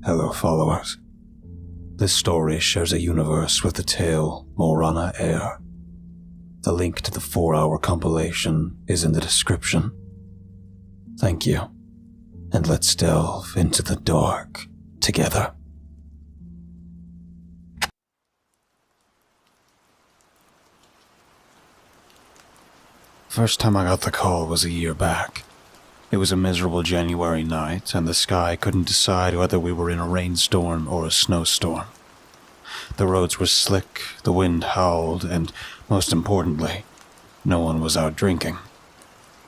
Hello, followers. This story shares a universe with the tale Morana Air. The link to the 4-hour compilation is in the description. Thank you, and let's delve into the dark together. First time I got the call was a year back. It was a miserable January night, and the sky couldn't decide whether we were in a rainstorm or a snowstorm. The roads were slick, the wind howled, and, most importantly, no one was out drinking.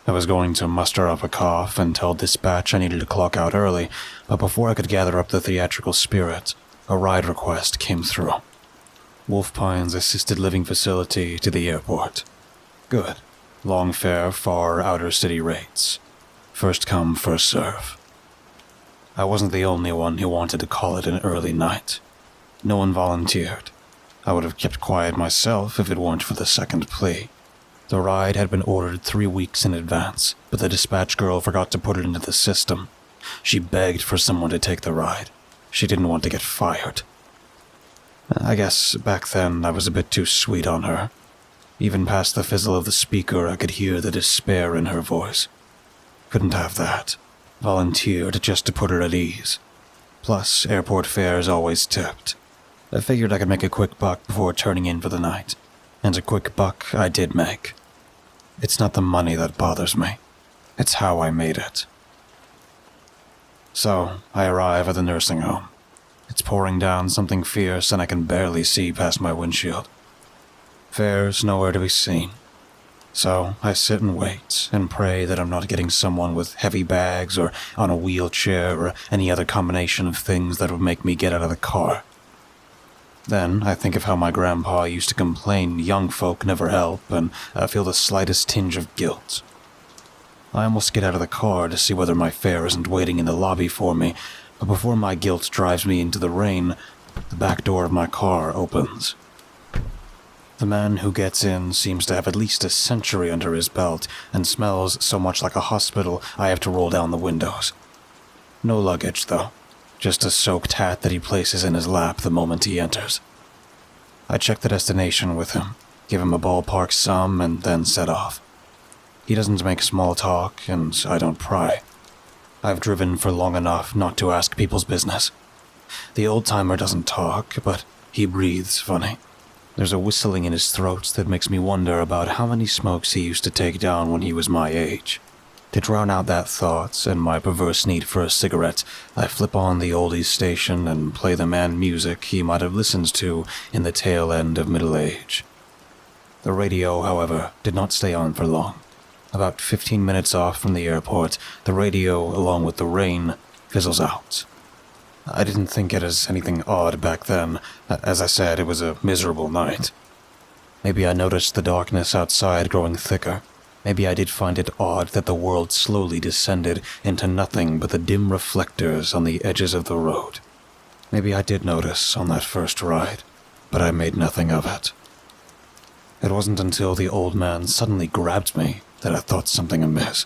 I was going to muster up a cough and tell dispatch I needed to clock out early, but before I could gather up the theatrical spirit, a ride request came through. Wolf Pine's assisted living facility to the airport. Good. Long fare, far outer city rates. First come, first serve. I wasn't the only one who wanted to call it an early night. No one volunteered. I would have kept quiet myself if it weren't for the second plea. The ride had been ordered 3 weeks in advance, but the dispatch girl forgot to put it into the system. She begged for someone to take the ride. She didn't want to get fired. I guess back then I was a bit too sweet on her. Even past the fizzle of the speaker, I could hear the despair in her voice. Couldn't have that. Volunteered just to put her at ease. Plus, airport fares always tipped. I figured I could make a quick buck before turning in for the night. And a quick buck I did make. It's not the money that bothers me. It's how I made it. So, I arrive at the nursing home. It's pouring down something fierce and I can barely see past my windshield. Fares nowhere to be seen. So I sit and wait and pray that I'm not getting someone with heavy bags or on a wheelchair or any other combination of things that would make me get out of the car. Then I think of how my grandpa used to complain young folk never help, and I feel the slightest tinge of guilt. I almost get out of the car to see whether my fare isn't waiting in the lobby for me, but before my guilt drives me into the rain, the back door of my car opens. The man who gets in seems to have at least a century under his belt and smells so much like a hospital I have to roll down the windows. No luggage, though. Just a soaked hat that he places in his lap the moment he enters. I check the destination with him, give him a ballpark sum, and then set off. He doesn't make small talk, and I don't pry. I've driven for long enough not to ask people's business. The old-timer doesn't talk, but he breathes funny. There's a whistling in his throat that makes me wonder about how many smokes he used to take down when he was my age. To drown out that thought and my perverse need for a cigarette, I flip on the oldies station and play the man music he might have listened to in the tail end of middle age. The radio, however, did not stay on for long. About 15 minutes off from the airport, the radio, along with the rain, fizzles out. I didn't think it as anything odd back then. As I said, it was a miserable night. Maybe I noticed the darkness outside growing thicker. Maybe I did find it odd that the world slowly descended into nothing but the dim reflectors on the edges of the road. Maybe I did notice on that first ride, but I made nothing of it. It wasn't until the old man suddenly grabbed me that I thought something amiss.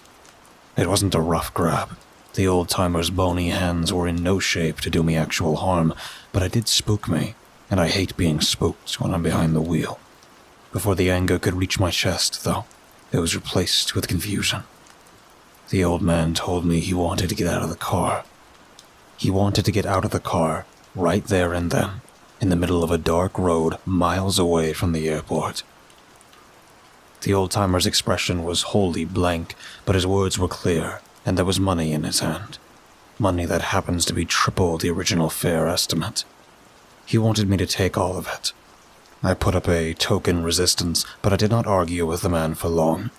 It wasn't a rough grab. The old-timer's bony hands were in no shape to do me actual harm, but it did spook me, and I hate being spooked when I'm behind the wheel. Before the anger could reach my chest, though, it was replaced with confusion. The old man told me he wanted to get out of the car. He wanted to get out of the car, right there and then, in the middle of a dark road miles away from the airport. The old-timer's expression was wholly blank, but his words were clear. And there was money in his hand. Money that happens to be triple the original fare estimate. He wanted me to take all of it. I put up a token resistance, but I did not argue with the man for long.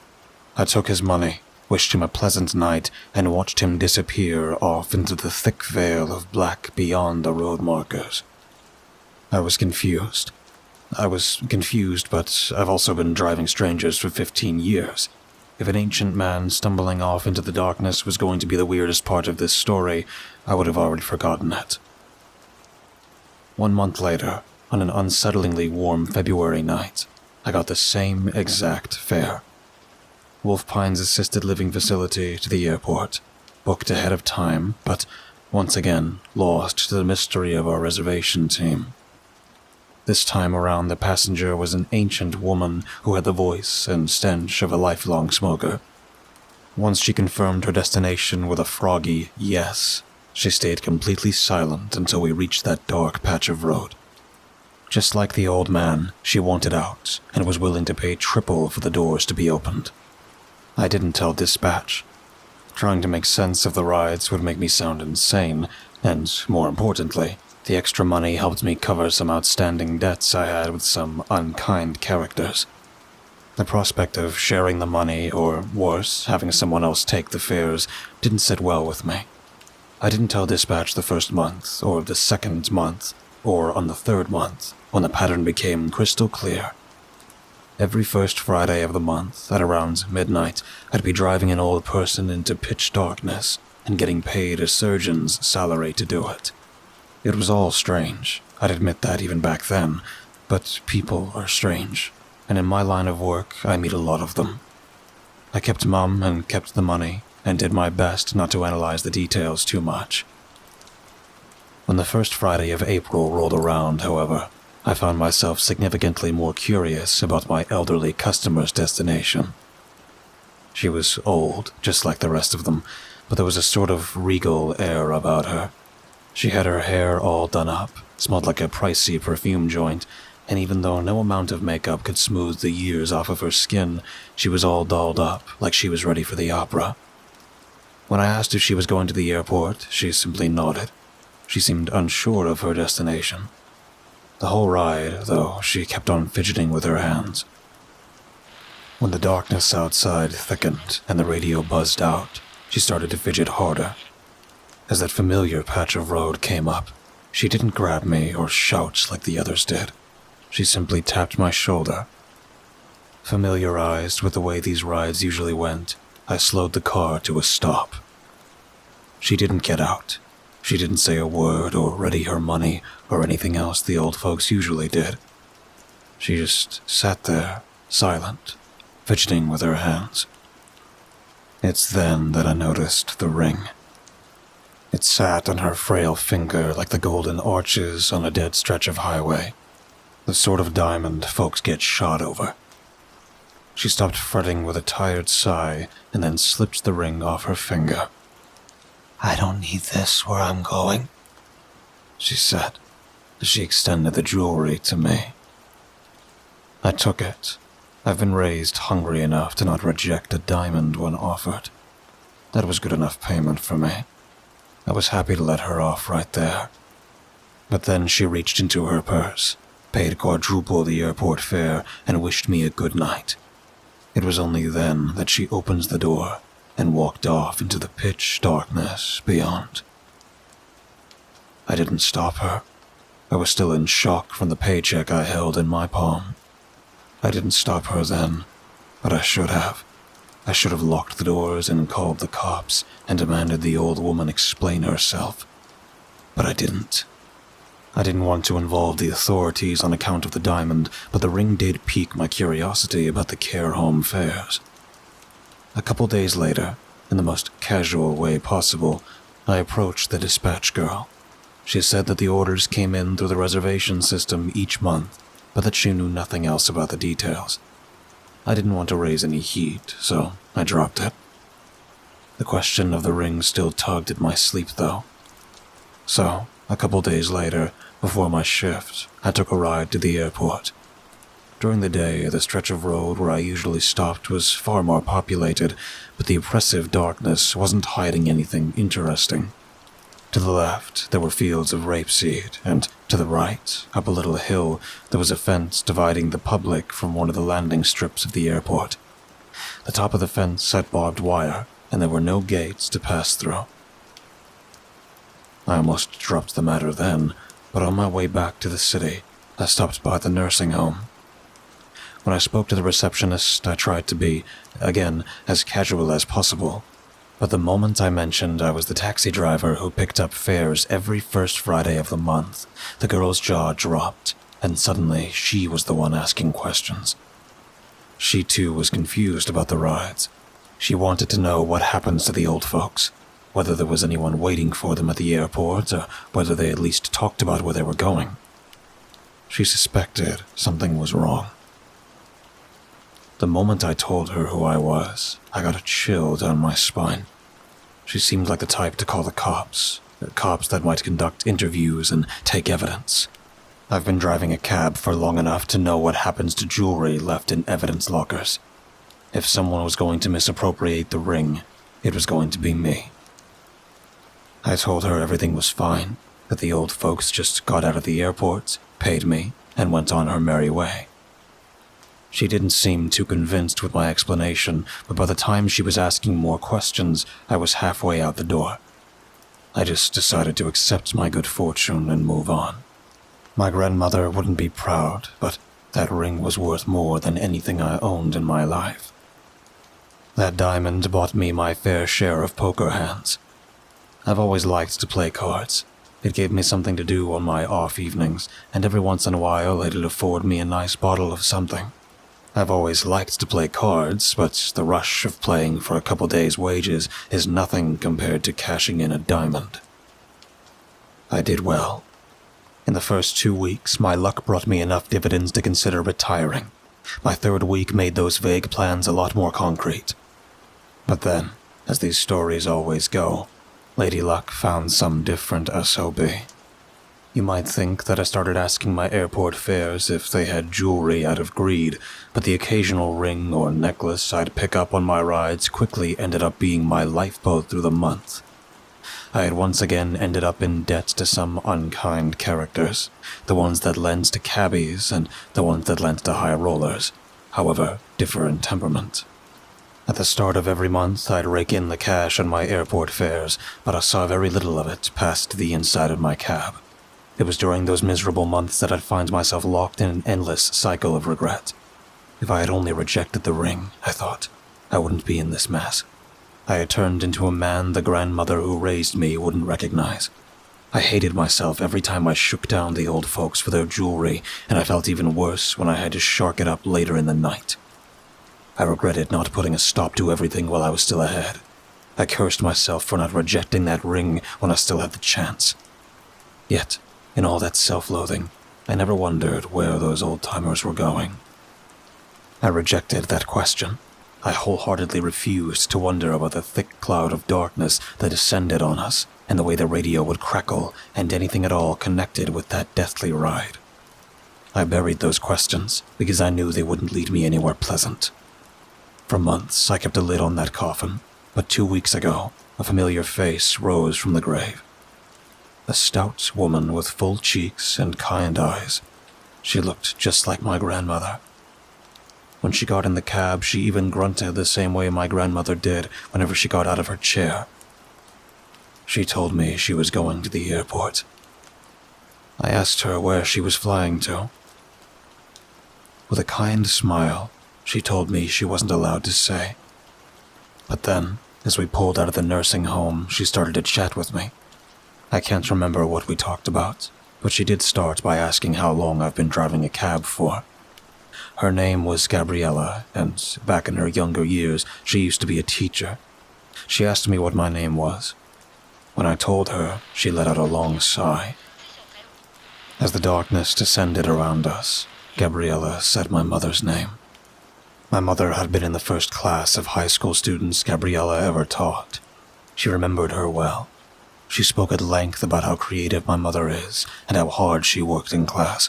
I took his money, wished him a pleasant night, and watched him disappear off into the thick veil of black beyond the road markers. I was confused. But I've also been driving strangers for 15 years. If an ancient man stumbling off into the darkness was going to be the weirdest part of this story, I would have already forgotten it. 1 month later, on an unsettlingly warm February night, I got the same exact fare. Wolf Pine's assisted living facility to the airport, booked ahead of time, but once again lost to the mystery of our reservation team. This time around, the passenger was an ancient woman who had the voice and stench of a lifelong smoker. Once she confirmed her destination with a froggy yes, she stayed completely silent until we reached that dark patch of road. Just like the old man, she wanted out and was willing to pay triple for the doors to be opened. I didn't tell dispatch. Trying to make sense of the rides would make me sound insane, and, more importantly, the extra money helped me cover some outstanding debts I had with some unkind characters. The prospect of sharing the money, or worse, having someone else take the fares, didn't sit well with me. I didn't tell dispatch the first month, or the second month, or on the third month, when the pattern became crystal clear. Every first Friday of the month, at around midnight, I'd be driving an old person into pitch darkness and getting paid a surgeon's salary to do it. It was all strange. I'd admit that even back then, but people are strange, and in my line of work, I meet a lot of them. I kept mum and kept the money, and did my best not to analyze the details too much. When the first Friday of April rolled around, however, I found myself significantly more curious about my elderly customer's destination. She was old, just like the rest of them, but there was a sort of regal air about her. She had her hair all done up, smelled like a pricey perfume joint, and even though no amount of makeup could smooth the years off of her skin, she was all dolled up like she was ready for the opera. When I asked if she was going to the airport, she simply nodded. She seemed unsure of her destination. The whole ride, though, she kept on fidgeting with her hands. When the darkness outside thickened and the radio buzzed out, she started to fidget harder. As that familiar patch of road came up, she didn't grab me or shout like the others did. She simply tapped my shoulder. Familiarized with the way these rides usually went, I slowed the car to a stop. She didn't get out. She didn't say a word or ready her money or anything else the old folks usually did. She just sat there, silent, fidgeting with her hands. It's then that I noticed the ring. It sat on her frail finger like the golden arches on a dead stretch of highway, the sort of diamond folks get shot over. She stopped fretting with a tired sigh and then slipped the ring off her finger. "I don't need this where I'm going," she said, as she extended the jewelry to me. I took it. I've been raised hungry enough to not reject a diamond when offered. That was good enough payment for me. I was happy to let her off right there. But then she reached into her purse, paid quadruple the airport fare, and wished me a good night. It was only then that she opened the door and walked off into the pitch darkness beyond. I didn't stop her. I was still in shock from the paycheck I held in my palm. I didn't stop her then, but I should have. I should have locked the doors and called the cops and demanded the old woman explain herself. But I didn't. I didn't want to involve the authorities on account of the diamond, but the ring did pique my curiosity about the care home fares. A couple days later, in the most casual way possible, I approached the dispatch girl. She said that the orders came in through the reservation system each month, but that she knew nothing else about the details. I didn't want to raise any heat, so I dropped it. The question of the ring still tugged at my sleep, though. So, a couple days later, before my shift, I took a ride to the airport. During the day, the stretch of road where I usually stopped was far more populated, but the oppressive darkness wasn't hiding anything interesting. To the left, there were fields of rapeseed, and to the right, up a little hill, there was a fence dividing the public from one of the landing strips of the airport. The top of the fence had barbed wire, and there were no gates to pass through. I almost dropped the matter then, but on my way back to the city, I stopped by the nursing home. When I spoke to the receptionist, I tried to be, again, as casual as possible. But the moment I mentioned I was the taxi driver who picked up fares every first Friday of the month, the girl's jaw dropped, and suddenly she was the one asking questions. She too was confused about the rides. She wanted to know what happens to the old folks. whether there was anyone waiting for them at the airport or whether they at least talked about where they were going. She suspected something was wrong. The moment I told her who I was, I got a chill down my spine. She seemed like the type to call the cops that might conduct interviews and take evidence. I've been driving a cab for long enough to know what happens to jewelry left in evidence lockers. If someone was going to misappropriate the ring, it was going to be me. I told her everything was fine, that the old folks just got out of the airport, paid me, and went on her merry way. She didn't seem too convinced with my explanation, but by the time she was asking more questions, I was halfway out the door. I just decided to accept my good fortune and move on. My grandmother wouldn't be proud, but that ring was worth more than anything I owned in my life. That diamond bought me my fair share of poker hands. I've always liked to play cards. It gave me something to do on my off evenings, and every once in a while it'd afford me a nice bottle of something. I've always liked to play cards, but the rush of playing for a couple days' wages is nothing compared to cashing in a diamond. I did well. In the first 2 weeks, my luck brought me enough dividends to consider retiring. My third week made those vague plans a lot more concrete. But then, as these stories always go, Lady Luck found some different SOB. You might think that I started asking my airport fares if they had jewelry out of greed, but the occasional ring or necklace I'd pick up on my rides quickly ended up being my lifeboat through the month. I had once again ended up in debt to some unkind characters, the ones that lent to cabbies and the ones that lent to high rollers, however differ in temperament. At the start of every month, I'd rake in the cash on my airport fares, but I saw very little of it past the inside of my cab. It was during those miserable months that I'd find myself locked in an endless cycle of regret. If I had only rejected the ring, I thought, I wouldn't be in this mess. I had turned into a man the grandmother who raised me wouldn't recognize. I hated myself every time I shook down the old folks for their jewelry, and I felt even worse when I had to shark it up later in the night. I regretted not putting a stop to everything while I was still ahead. I cursed myself for not rejecting that ring when I still had the chance. Yet, in all that self-loathing, I never wondered where those old-timers were going. I rejected that question. I wholeheartedly refused to wonder about the thick cloud of darkness that descended on us and the way the radio would crackle and anything at all connected with that deathly ride. I buried those questions because I knew they wouldn't lead me anywhere pleasant. For months, I kept a lid on that coffin, but 2 weeks ago, a familiar face rose from the grave. A stout woman with full cheeks and kind eyes. She looked just like my grandmother. When she got in the cab, she even grunted the same way my grandmother did whenever she got out of her chair. She told me she was going to the airport. I asked her where she was flying to. With a kind smile, she told me she wasn't allowed to say. But then, as we pulled out of the nursing home, she started to chat with me. I can't remember what we talked about, but she did start by asking how long I've been driving a cab for. Her name was Gabriella, and back in her younger years, she used to be a teacher. She asked me what my name was. When I told her, she let out a long sigh. As the darkness descended around us, Gabriella said my mother's name. My mother had been in the first class of high school students Gabriella ever taught. She remembered her well. She spoke at length about how creative my mother is and how hard she worked in class.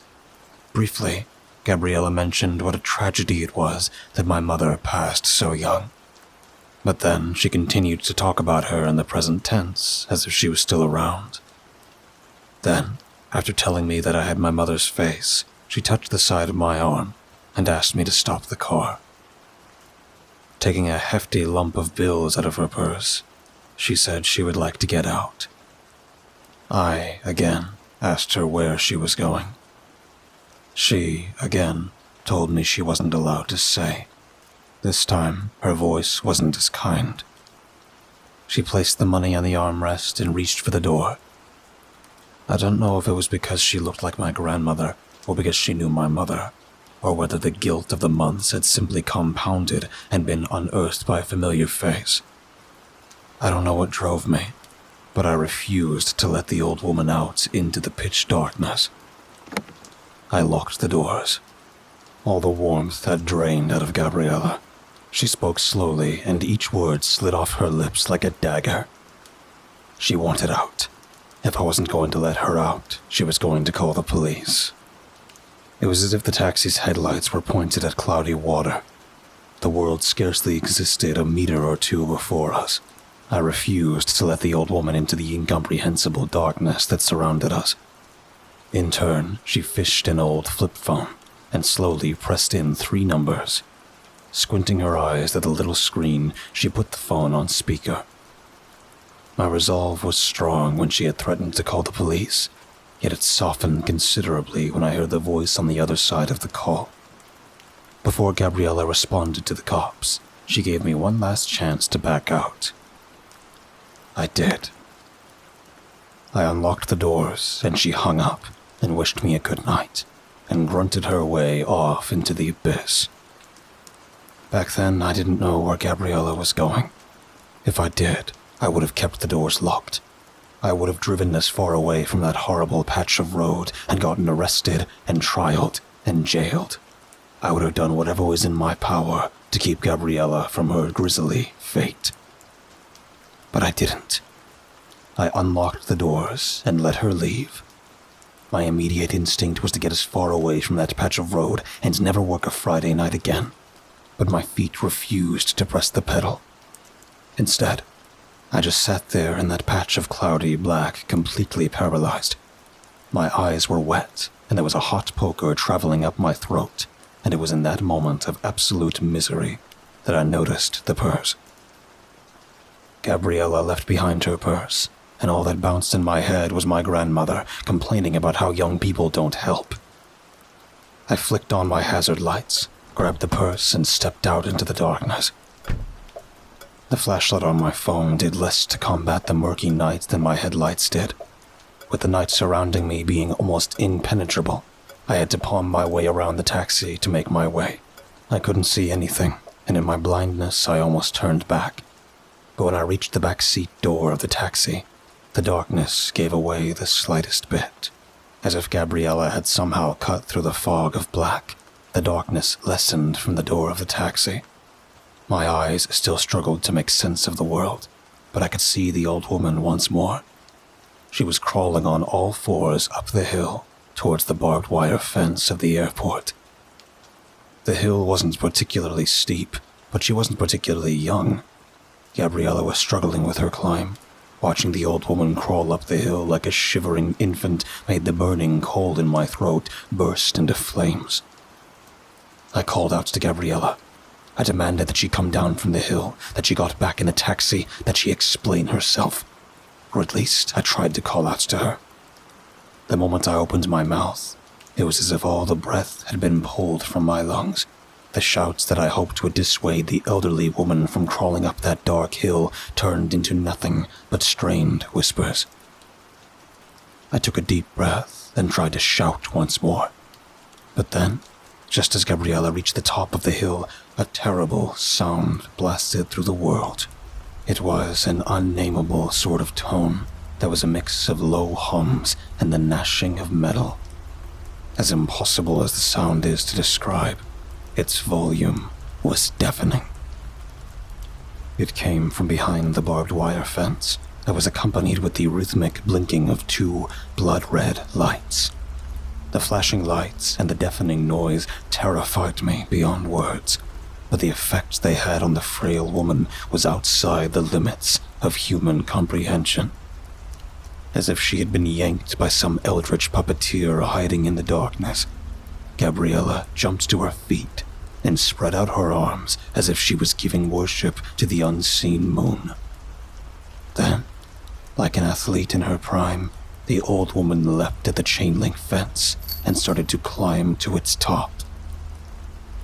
Briefly, Gabriella mentioned what a tragedy it was that my mother passed so young. But then she continued to talk about her in the present tense, as if she was still around. Then, after telling me that I had my mother's face, she touched the side of my arm and asked me to stop the car. Taking a hefty lump of bills out of her purse, she said she would like to get out. I, again, asked her where she was going. She, again, told me she wasn't allowed to say. This time, her voice wasn't as kind. She placed the money on the armrest and reached for the door. I don't know if it was because she looked like my grandmother or because she knew my mother, or whether the guilt of the months had simply compounded and been unearthed by a familiar face. I don't know what drove me, but I refused to let the old woman out into the pitch darkness. I locked the doors. All the warmth had drained out of Gabriella. She spoke slowly, and each word slid off her lips like a dagger. She wanted out. If I wasn't going to let her out, she was going to call the police. It was as if the taxi's headlights were pointed at cloudy water. The world scarcely existed a meter or two before us. I refused to let the old woman into the incomprehensible darkness that surrounded us. In turn, she fished an old flip phone and slowly pressed in 3 numbers. Squinting her eyes at the little screen, she put the phone on speaker. My resolve was strong when she had threatened to call the police, yet it softened considerably when I heard the voice on the other side of the call. Before Gabriella responded to the cops, she gave me one last chance to back out. I did. I unlocked the doors, and she hung up and wished me a good night, and grunted her way off into the abyss. Back then, I didn't know where Gabriella was going. If I did, I would have kept the doors locked. I would have driven as far away from that horrible patch of road and gotten arrested and trialed and jailed. I would have done whatever was in my power to keep Gabriella from her grisly fate. But I didn't. I unlocked the doors and let her leave. My immediate instinct was to get as far away from that patch of road and never work a Friday night again. But my feet refused to press the pedal. Instead, I just sat there in that patch of cloudy black, completely paralyzed. My eyes were wet, and there was a hot poker traveling up my throat, and it was in that moment of absolute misery that I noticed the purse. Gabriella left behind her purse, and all that bounced in my head was my grandmother complaining about how young people don't help. I flicked on my hazard lights, grabbed the purse, and stepped out into the darkness. The flashlight on my phone did less to combat the murky night than my headlights did. With the night surrounding me being almost impenetrable, I had to palm my way around the taxi to make my way. I couldn't see anything, and in my blindness I almost turned back. But when I reached the back seat door of the taxi, the darkness gave away the slightest bit. As if Gabriella had somehow cut through the fog of black, the darkness lessened from the door of the taxi. My eyes still struggled to make sense of the world, but I could see the old woman once more. She was crawling on all 4s up the hill towards the barbed wire fence of the airport. The hill wasn't particularly steep, but she wasn't particularly young. Gabriella was struggling with her climb. Watching the old woman crawl up the hill like a shivering infant made the burning cold in my throat burst into flames. I called out to Gabriella. I demanded that she come down from the hill, that she got back in a taxi, that she explain herself. Or at least I tried to call out to her. The moment I opened my mouth, it was as if all the breath had been pulled from my lungs. The shouts that I hoped would dissuade the elderly woman from crawling up that dark hill turned into nothing but strained whispers. I took a deep breath and tried to shout once more. But then, just as Gabriella reached the top of the hill, a terrible sound blasted through the world. It was an unnameable sort of tone that was a mix of low hums and the gnashing of metal. As impossible as the sound is to describe, its volume was deafening. It came from behind the barbed wire fence that was accompanied with the rhythmic blinking of 2 blood-red lights. The flashing lights and the deafening noise terrified me beyond words, but the effect they had on the frail woman was outside the limits of human comprehension. As if she had been yanked by some eldritch puppeteer hiding in the darkness, Gabriella jumped to her feet and spread out her arms as if she was giving worship to the unseen moon. Then, like an athlete in her prime, the old woman leapt at the chain-link fence and started to climb to its top.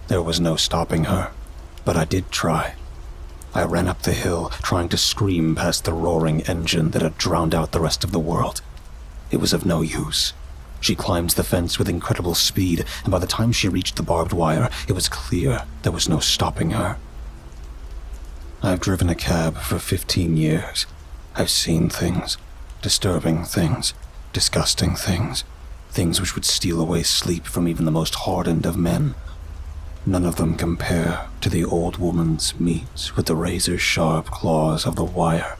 There was no stopping her, but I did try. I ran up the hill, trying to scream past the roaring engine that had drowned out the rest of the world. It was of no use. She climbed the fence with incredible speed, and by the time she reached the barbed wire, it was clear there was no stopping her. I've driven a cab for 15 years. I've seen things, disturbing things, disgusting things, things which would steal away sleep from even the most hardened of men. None of them compare to the old woman's meat with the razor-sharp claws of the wire.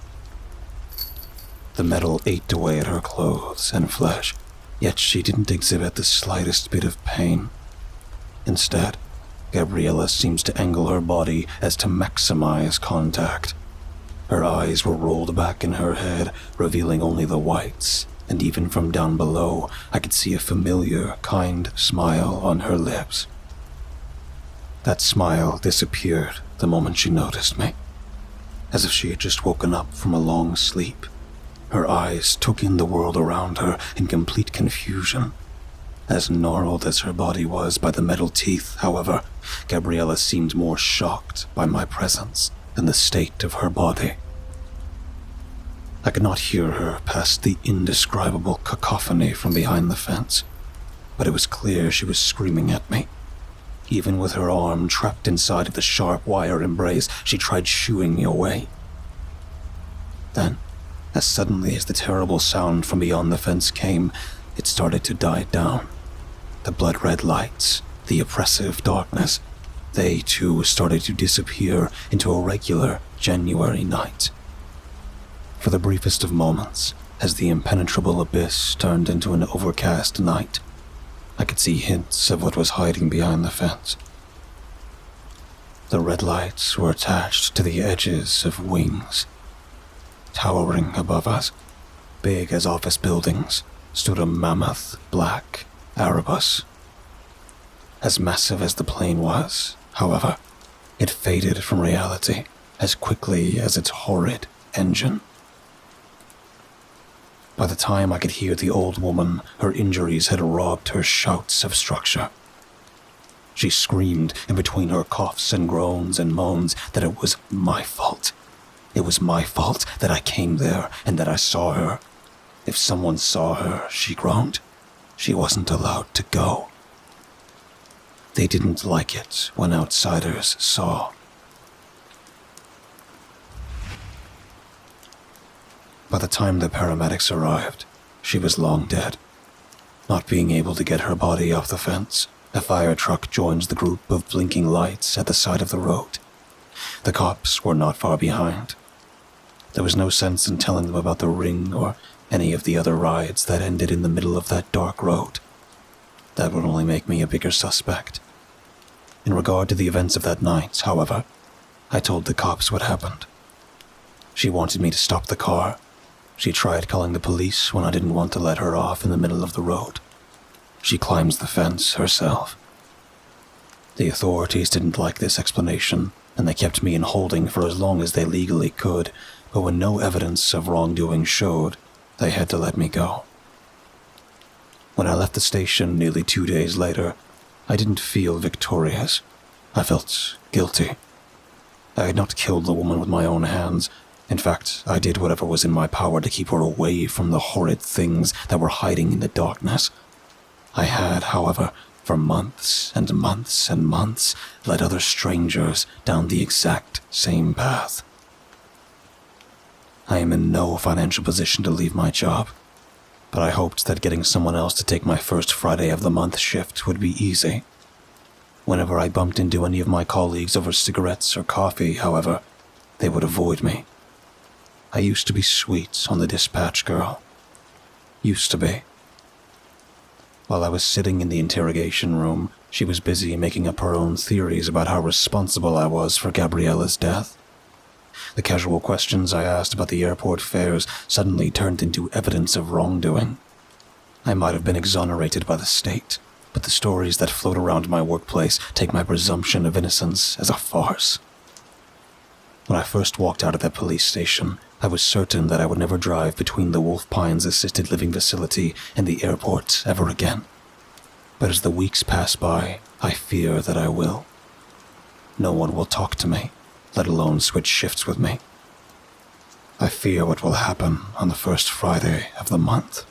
The metal ate away at her clothes and flesh, yet she didn't exhibit the slightest bit of pain. Instead, Gabriella seems to angle her body as to maximize contact. Her eyes were rolled back in her head, revealing only the whites, and even from down below, I could see a familiar, kind smile on her lips. That smile disappeared the moment she noticed me, as if she had just woken up from a long sleep. Her eyes took in the world around her in complete confusion. As gnarled as her body was by the metal teeth, however, Gabriella seemed more shocked by my presence than the state of her body. I could not hear her past the indescribable cacophony from behind the fence, but it was clear she was screaming at me. Even with her arm trapped inside of the sharp wire embrace, she tried shooing me away. Then, as suddenly as the terrible sound from beyond the fence came, it started to die down. The blood-red lights, the oppressive darkness, they too started to disappear into a regular January night. For the briefest of moments, as the impenetrable abyss turned into an overcast night, I could see hints of what was hiding behind the fence. The red lights were attached to the edges of wings. Towering above us, big as office buildings, stood a mammoth black Erebus. As massive as the plane was, however, it faded from reality as quickly as its horrid engine. By the time I could hear the old woman, her injuries had robbed her shouts of structure. She screamed in between her coughs and groans and moans that it was my fault. It was my fault that I came there and that I saw her. If someone saw her, she groaned, she wasn't allowed to go. They didn't like it when outsiders saw. By the time the paramedics arrived, she was long dead. Not being able to get her body off the fence, a fire truck joined the group of blinking lights at the side of the road. The cops were not far behind. There was no sense in telling them about the ring or any of the other rides that ended in the middle of that dark road. That would only make me a bigger suspect. In regard to the events of that night, however, I told the cops what happened. She wanted me to stop the car. She tried calling the police when I didn't want to let her off in the middle of the road. She climbs the fence herself. The authorities didn't like this explanation, and they kept me in holding for as long as they legally could, but when no evidence of wrongdoing showed, they had to let me go. When I left the station nearly 2 days later, I didn't feel victorious. I felt guilty. I had not killed the woman with my own hands. In fact, I did whatever was in my power to keep her away from the horrid things that were hiding in the darkness. I had, however, for months and months and months, led other strangers down the exact same path. I am in no financial position to leave my job, but I hoped that getting someone else to take my first Friday of the month shift would be easy. Whenever I bumped into any of my colleagues over cigarettes or coffee, however, they would avoid me. I used to be sweet on the dispatch girl. Used to be. While I was sitting in the interrogation room, she was busy making up her own theories about how responsible I was for Gabriella's death. The casual questions I asked about the airport fares suddenly turned into evidence of wrongdoing. I might have been exonerated by the state, but the stories that float around my workplace take my presumption of innocence as a farce. When I first walked out of that police station, I was certain that I would never drive between the Wolf Pines assisted living facility and the airport ever again. But as the weeks pass by, I fear that I will. No one will talk to me, let alone switch shifts with me. I fear what will happen on the first Friday of the month.